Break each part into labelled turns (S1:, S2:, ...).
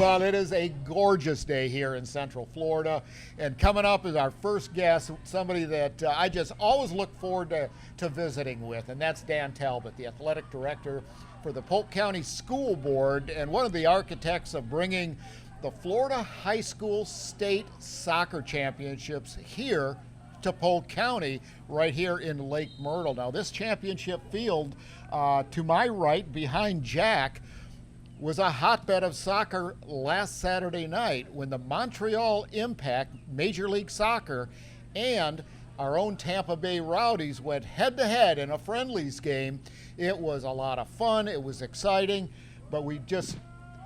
S1: Well, it is a gorgeous day here in Central Florida, and coming up is our first guest, somebody that I just always look forward to visiting with, and that's Dan Talbot, the athletic director for the Polk County School Board and one of the architects of bringing the Florida High School State Soccer Championships here to Polk County, right here in Lake Myrtle. Now, this championship field to my right, behind Jack, was a hotbed of soccer last Saturday night when the Montreal Impact, Major League Soccer, and our own Tampa Bay Rowdies went head-to-head in a friendlies game. It was a lot of fun. It was exciting, but we just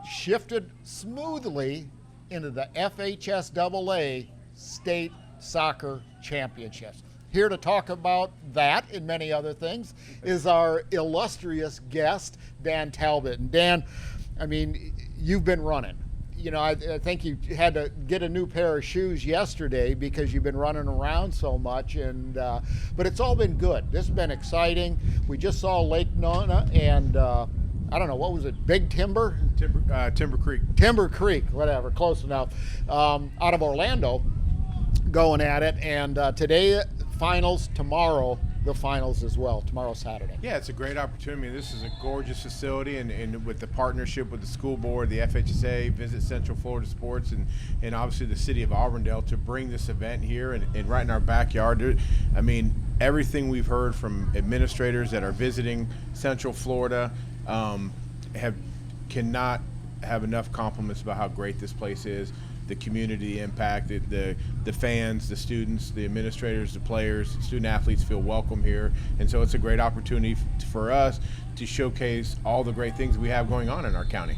S1: shifted smoothly into the FHSAA State Soccer Championships. Here to talk about that and many other things is our illustrious guest, Dan Talbot. And Dan, I mean, you've been running. You know, I think you had to get a new pair of shoes yesterday because you've been running around so much. And but it's all been good. This has been exciting. We just saw Lake Nona and I don't know, what was it? Big Timber?
S2: Timber Creek.
S1: Timber Creek, whatever, close enough. Out of Orlando, going at it. And today, finals. Tomorrow, the finals as well, tomorrow, Saturday.
S2: Yeah, it's a great opportunity. This is a gorgeous facility, and with the partnership with the school board, the FHSAA, Visit Central Florida Sports, and obviously the city of Auburndale to bring this event here and right in our backyard. I mean, everything we've heard from administrators that are visiting Central Florida cannot have enough compliments about how great this place is. The community impact, the fans, the students, the administrators, the players, student athletes feel welcome here. And so it's a great opportunity for us to showcase all the great things we have going on in our county.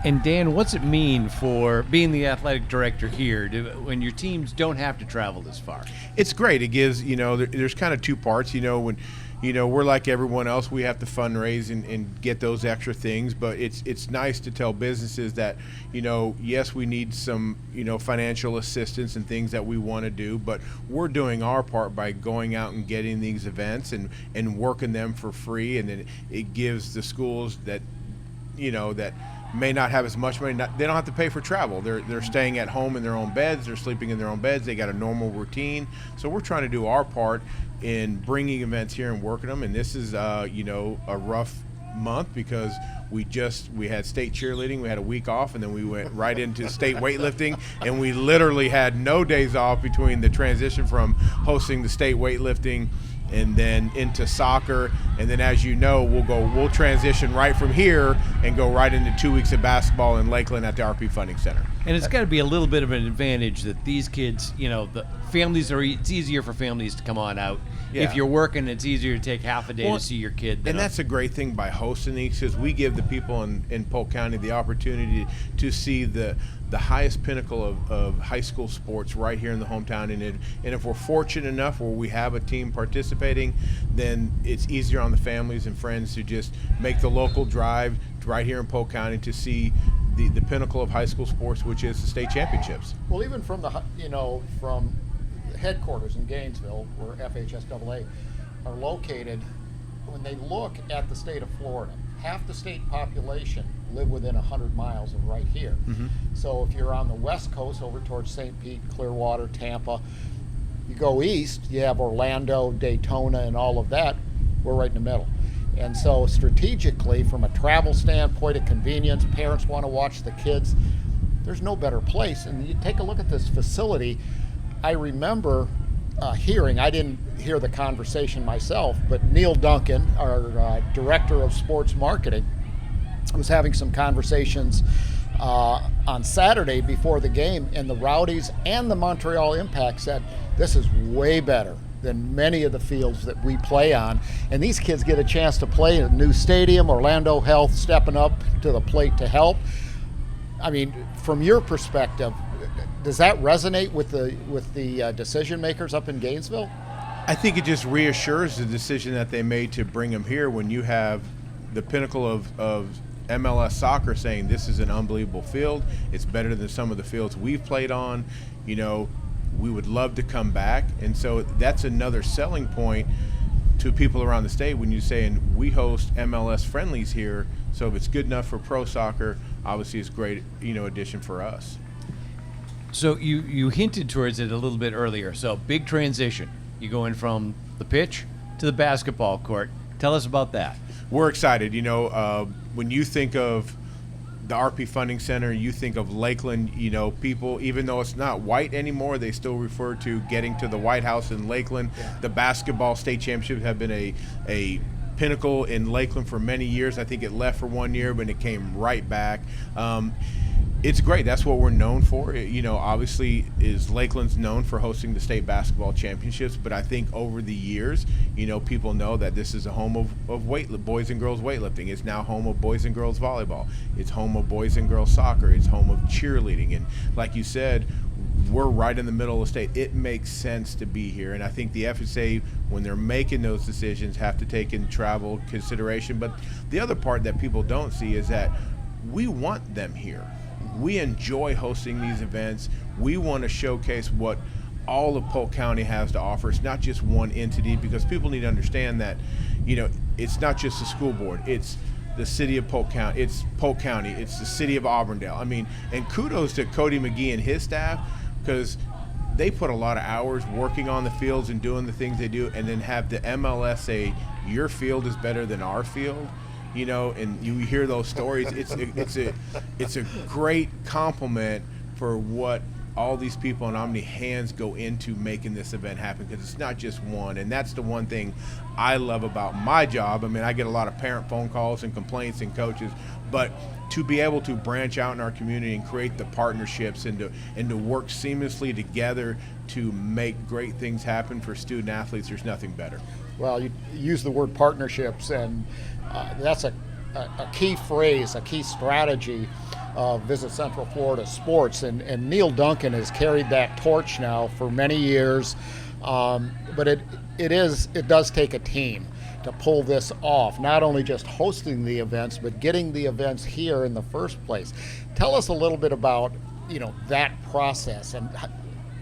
S3: And Dan, what's it mean for being the athletic director here when your teams don't have to travel this far?
S2: It's great. It gives, there's kind of two parts, when we're like everyone else. We have to fundraise and get those extra things, but it's nice to tell businesses that, yes, we need some, financial assistance and things that we want to do, but we're doing our part by going out and getting these events and working them for free. And then it gives the schools that, that may not have as much money, they don't have to pay for travel. They're staying at home in their own beds. They're sleeping in their own beds. They got a normal routine. So we're trying to do our part in bringing events here and working them. And this is, a rough month because we had state cheerleading. We had a week off, and then we went right into state weightlifting, and we literally had no days off between the transition from hosting the state weightlifting and then into soccer. And then, as you know, we'll transition right from here and go right into 2 weeks of basketball in Lakeland at the RP Funding Center.
S3: And it's got to be a little bit of an advantage that these kids, the families it's easier for families to come on out. Yeah. If you're working, it's easier to take half a day to see your kid.
S2: And that's a great thing by hosting these, because we give the people in Polk County the opportunity to see the highest pinnacle of high school sports right here in the hometown. And if we're fortunate enough where we have a team participating, then it's easier on the families and friends to just make the local drive right here in Polk County to see the pinnacle of high school sports, which is the state championships.
S1: Well, even from from headquarters in Gainesville, where FHSAA are located, when they look at the state of Florida, half the state population live within 100 miles of right here. Mm-hmm. So if you're on the west coast over towards St. Pete, Clearwater, Tampa, you go east, you have Orlando, Daytona, and all of that. We're right in the middle. And so strategically, from a travel standpoint, a convenience, parents want to watch the kids, there's no better place. And you take a look at this facility. I remember hearing, I didn't hear the conversation myself, but Neil Duncan, our director of sports marketing, was having some conversations on Saturday before the game, and the Rowdies and the Montreal Impact said, this is way better than many of the fields that we play on. And these kids get a chance to play in a new stadium, Orlando Health stepping up to the plate to help. I mean, from your perspective, does that resonate with the decision makers up in Gainesville?
S2: I think it just reassures the decision that they made to bring them here when you have the pinnacle of MLS soccer saying this is an unbelievable field. It's better than some of the fields we've played on. We would love to come back. And so that's another selling point to people around the state when you say, and we host MLS friendlies here So if it's good enough for pro soccer, obviously it's great, addition for us.
S3: So you hinted towards it a little bit earlier. So big transition. You going from the pitch to the basketball court. Tell us about that.
S2: We're excited. When you think of the RP Funding Center, you think of Lakeland. People, even though it's not white anymore, they still refer to getting to the White House in Lakeland. Yeah. The basketball state championships have been a pinnacle in Lakeland for many years. I think it left for 1 year, but it came right back. It's great. That's what we're known for. Obviously, Lakeland's known for hosting the state basketball championships, but I think over the years, people know that this is a home of boys and girls weightlifting. It's now home of boys and girls volleyball. It's home of boys and girls soccer. It's home of cheerleading. And like you said, we're right in the middle of the state. It makes sense to be here. And I think the FHSAA, when they're making those decisions, have to take in travel consideration. But the other part that people don't see is that we want them here. We enjoy hosting these events. We want to showcase what all of Polk County has to offer. It's not just one entity, because people need to understand that, it's not just the school board. It's the city of Polk County. It's Polk County. It's the city of Auburndale. And kudos to Cody McGee and his staff, because they put a lot of hours working on the fields and doing the things they do, and then have the MLS say, your field is better than our field. And you hear those stories. It's a great compliment for what all these people and how many hands go into making this event happen, because it's not just one. And that's the one thing I love about my job. I get a lot of parent phone calls and complaints and coaches, but to be able to branch out in our community and create the partnerships and to work seamlessly together to make great things happen for student athletes, there's nothing better.
S1: Well, you use the word partnerships, and that's a key phrase, a key strategy of Visit Central Florida Sports. And Neil Duncan has carried that torch now for many years. But it does take a team to pull this off, not only just hosting the events, but getting the events here in the first place. Tell us a little bit about that process. And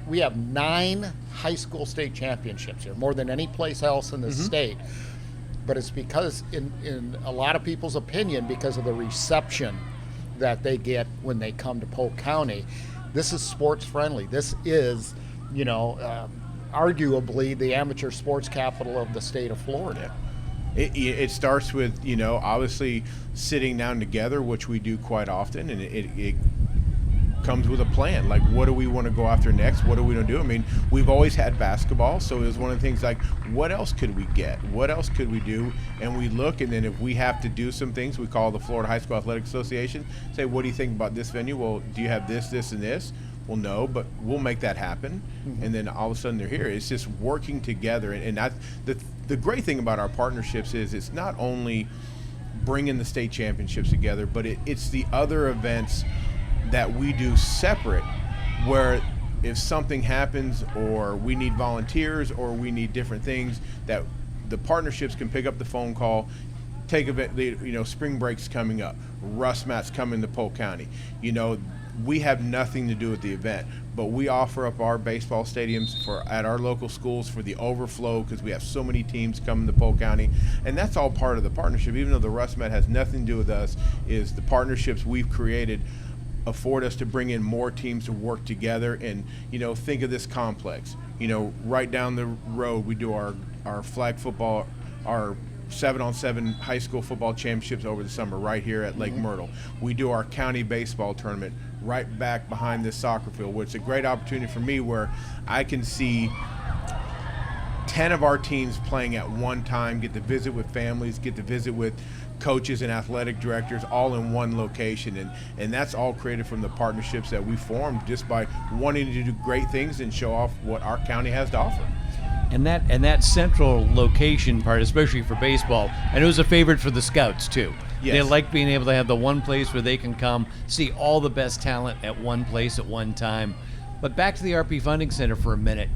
S1: we have 9 high school state championships here, more than any place else in the state. But it's because, in a lot of people's opinion, because of the reception that they get when they come to Polk County. This is sports friendly. This is, arguably the amateur sports capital of the state of Florida.
S2: It starts with, obviously sitting down together, which we do quite often, and it comes with a plan. Like, what do we want to go after next? What are we going to do? We've always had basketball, so it was one of the things like, what else could we get? What else could we do? And we look, and then if we have to do some things, we call the Florida High School Athletic Association, say, what do you think about this venue? Well, do you have this, and this? Well, no, but we'll make that happen. Mm-hmm. And then all of a sudden they're here. It's just working together. And that's the great thing about our partnerships is it's not only bringing the state championships together, but it's the other events that we do separate, where if something happens or we need volunteers or we need different things, that the partnerships can pick up the phone call, take event, spring break's coming up, Rust Mat's coming to Polk County. We have nothing to do with the event, but we offer up our baseball stadiums at our local schools for the overflow, because we have so many teams coming to Polk County, and that's all part of the partnership. Even though the Rust Mat has nothing to do with us, is the partnerships we've created afford us to bring in more teams to work together. And think of this complex. Right down the road, we do our flag football, our 7-on-7 high school football championships over the summer right here at Lake Myrtle. We do our county baseball tournament right back behind this soccer field, which is a great opportunity for me, where I can see 10 of our teams playing at one time, get to visit with families, get to visit with coaches and athletic directors, all in one location. And that's all created from the partnerships that we formed just by wanting to do great things and show off what our county has to offer.
S3: And that central location part, especially for baseball, I know is a favorite for the scouts too. Yes. They like being able to have the one place where they can come see all the best talent at one place at one time. But back to the RP Funding Center for a minute.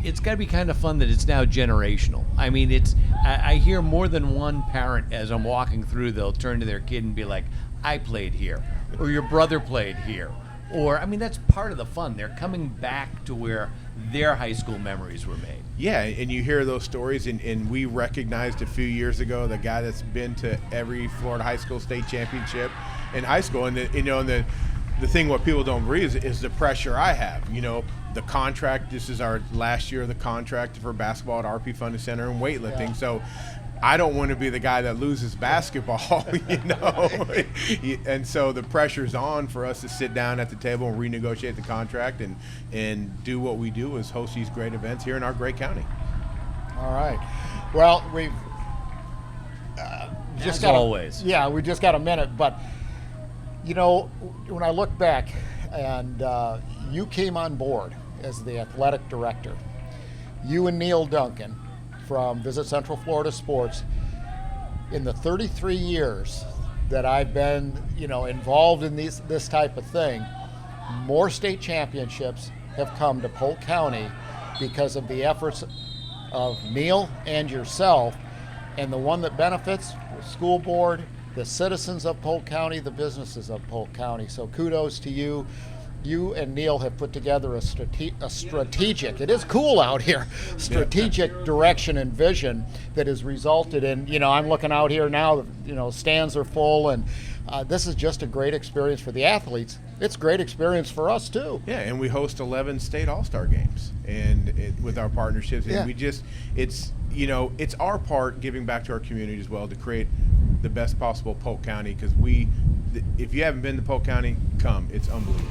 S3: It's got to be kind of fun that it's now generational. I hear more than one parent as I'm walking through, they'll turn to their kid and be like, I played here, or your brother played here, Or, I mean, that's part of the fun. They're coming back to where their high school memories were made.
S2: Yeah, and you hear those stories, and we recognized a few years ago the guy that's been to every Florida high school state championship in high school, and the thing what people don't realize is the pressure I have. The contract. This is our last year of the contract for basketball at RP Funding Center and weightlifting.
S1: Yeah.
S2: So I don't want to be the guy that loses basketball, And so the pressure's on for us to sit down at the table and renegotiate the contract and do what we do is host these great events here in our great county.
S1: All right. Well, we've just got
S3: always.
S1: We just got a minute, but when I look back, and you came on board as the athletic director, you and Neil Duncan from Visit Central Florida Sports, in the 33 years that I've been, involved in this type of thing, more state championships have come to Polk County because of the efforts of Neil and yourself, and the one that benefits the school board, the citizens of Polk County, the businesses of Polk County. So kudos to you. You and Neil have put together a strategic, it is cool out here, strategic direction and vision that has resulted in, I'm looking out here now, stands are full, and this is just a great experience for the athletes. It's a great experience for us too.
S2: Yeah, and we host 11 state all-star games with our partnerships. And it's our part giving back to our community as well to create the best possible Polk County, because if you haven't been to Polk County, come. It's unbelievable.